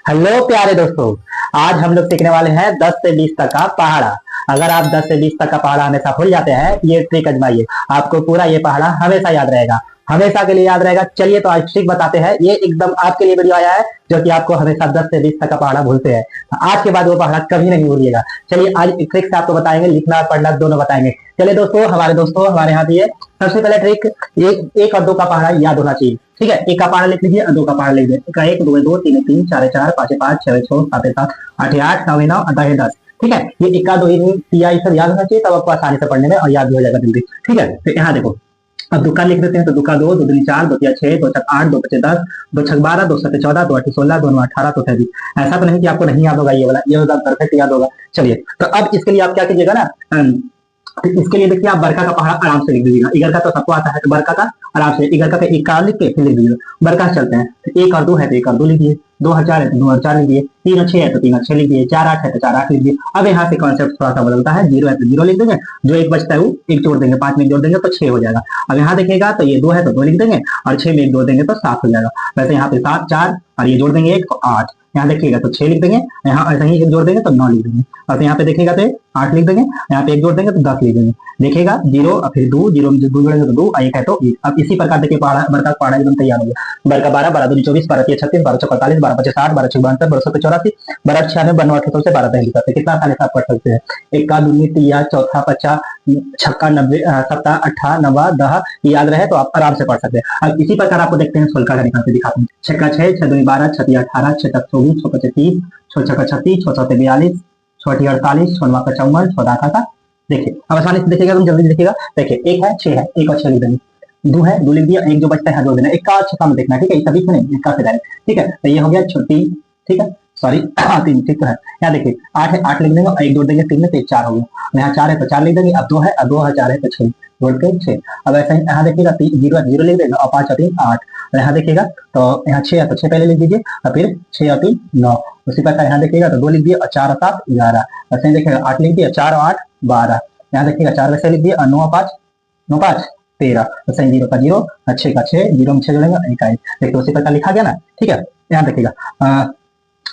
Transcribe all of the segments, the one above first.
Hello प्यारे दोस्तों। आज हम लोग सीखने वाले हैं 10 से 20 तक का पहाड़ा। अगर आप 10 से 20 तक का पहाड़ा हमेशा भूल जाते हैं, ये ट्रिक आजमाइए, आपको पूरा ये पहाड़ा हमेशा याद रहेगा, हमेशा के लिए याद रहेगा। चलिए तो आज ट्रिक बताते हैं। ये एकदम आपके लिए वीडियो आया है जो कि आपको हमेशा 10 से 20 तक का पहाड़ा भूलते हैं, आज के बाद वो पहाड़ा कभी नहीं भूलिएगा। चलिए आज एक ट्रिक से आपको बताएंगे, लिखना और पढ़ना दोनों बताएंगे। चलिए दोस्तों, हमारे यहाँ दिए सबसे पहले ट्रिक, एक और दो का पहाड़ा याद होना चाहिए। ठीक है, एक का पहाड़ा लिख लीजिए और दो का पहाड़ा लिख दीजिए। एक दो दो, तीन तीन, चार चार, पांच पांच, छह छह, सात सात, आठ आठ, नौ नौ, 10 10। ठीक है, ये इक्का दो तिया ये सब याद होना चाहिए, तब आपको आसानी से पढ़ने में और याद भी हो जाएगा जल्दी। ठीक है, तो यहाँ देखो, अब दुक्का लिख देते हैं। तो दुक्का दो, दो दूनी चार, दो तिया छह, दो छक आठ, दो पचे 10, दो छक 12, दो सत्ते 14, दो अठी 16, दो नौ 18, तो 23। ऐसा तो नहीं कि आपको नहीं याद होगा, ये वाला ये होगा परफेक्ट याद होगा। चलिए, तो अब इसके लिए आप क्या कीजिएगा ना, तो इसके लिए देखिए, आप बरका का पहाड़ा आराम से लिख दीजिएगा। इगर का तो सबको आता है, तो बरका का आराम से इगर का एक का लिख के फिर लिख दीजिएगा। बरका से चलते हैं, तो एक और दो है तो एक और दो लिखिए, दो हजार है तो दो हजार लिख दिए, तीन और छह है तो तीन और छह लिख दिए, चार आठ है तो चार आठ लिख दिए। अब यहाँ से कॉन्सेप्ट थोड़ा सा बदलता है, जीरो है तो जीरो लिख देंगे, जो एक बचता है वो एक जोड़ देंगे, पांच में जोड़ देंगे तो छह हो जाएगा। अब यहाँ देखिएगा तो ये दो है तो दो लिख देंगे, और छह में एक जोड़ देंगे तो सात हो जाएगा। वैसे यहाँ पे सात चार और ये जोड़ देंगे एक तो आठ, यहाँ देखिएगा तो 6 लिख देंगे, यहाँ ऐसा ही एक जोड़ देंगे तो 9 लिख देंगे, और यहाँ पे देखिएगा तो 8 लिख देंगे, यहाँ पे एक जोड़ देंगे तो 10 लिख देंगे। देखिएगा जीरो और फिर दो, जीरो में दो जोड़ेंगे तो दो, एक है तो एक। अब इसी प्रकार देखिए बरका पहाड़ा एकदम तैयार हो गया। बरका 12, 12 दूनी 24, 12 तिया 36, 12 चौका 45, 12 पचे 60, 12 छह 72, 12 सत्ते 84, 12 96, 12 अठहत्तर से 12 तक लिखते हैं। कितना आसानी से आप पढ़ सकते हैं। इक्का दूनी तिया चौथा पचा छक्का 90, सत्ता अट्ठा नवा 10, याद रहे तो आप आराम से पढ़ सकते हैं। अब इसी प्रकार आपको देखते हैं सोलका का निकाल के दिखाते हैं। छक्का 6, 6 दूनी 12, 6 तिया 18, 6 तक 24, 6 पचे 30, 6 छक्का 36, 6 सत्ते 42, 6 अठी 48, 6 नवा 55, 6 दाखा का। देखिए अब आसानी से देखिएगा, तुम जल्दी देखिएगा। देखिए एक है 6 है, एक और 6 लिख देंगे, दो है दो लिख दिया, एक जो बचता है जोड़ देना, एक का छक्का में देखना। ठीक है, सभी नहीं, एक का से डायरेक्ट। ठीक है, तो ये हो गया छोटी। ठीक है, सॉरी तीन, ठीक तो है। यहाँ देखिए 8 है, 8 लिख देंगे और एक जोड़ देंगे, 3 में तो एक 4 हो गया। यहाँ 4 है तो 4 लिख देंगे, अब 2 है, अब 2 है 4 है तो 6 जोड़ के 6। अब ऐसा ही यहाँ देखिएगा जीरो जीरो लिख देगा, और 5 और 3 8। यहाँ देखिएगा तो यहाँ 6 है तो 6 पहले लिख दीजिए, और फिर 6 और 3 9। उसी प्रकार यहाँ देखिएगा तो 2 लिख दिया और 4 और 7 11। ऐसे ही देखिएगा 8 लिख दिया, 4 और 8 12। यहाँ देखिएगा 4 वैसे लिख दिया और 9 और 5 9 5 13। तो सही जीरो का जीरो, 6 का 6, जीरो में 6 जोड़ेंगे, एक का एक। देखिए उसी प्रकार लिखा गया ना। ठीक है, यहाँ देखिएगा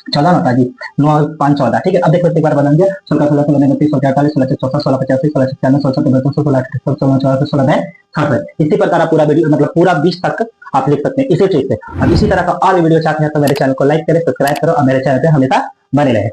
14 होता जी, 9 5 14। ठीक है, अब देखो एक बार बदल गया। 16 16 16 29 16 48 16 64 16 85 16 96 16 97 16 68 16 64 16 60। इसी प्रकार आप पूरा वीडियो मतलब पूरा 20 तक आप लिख सकते हैं इसी ट्रिक से। अब इसी तरह का और भी वीडियो चाहते हैं तो मेरे चैनल को लाइक करें, सब्सक्राइब करो और मेरे चैनल पे हमेशा बने रहे।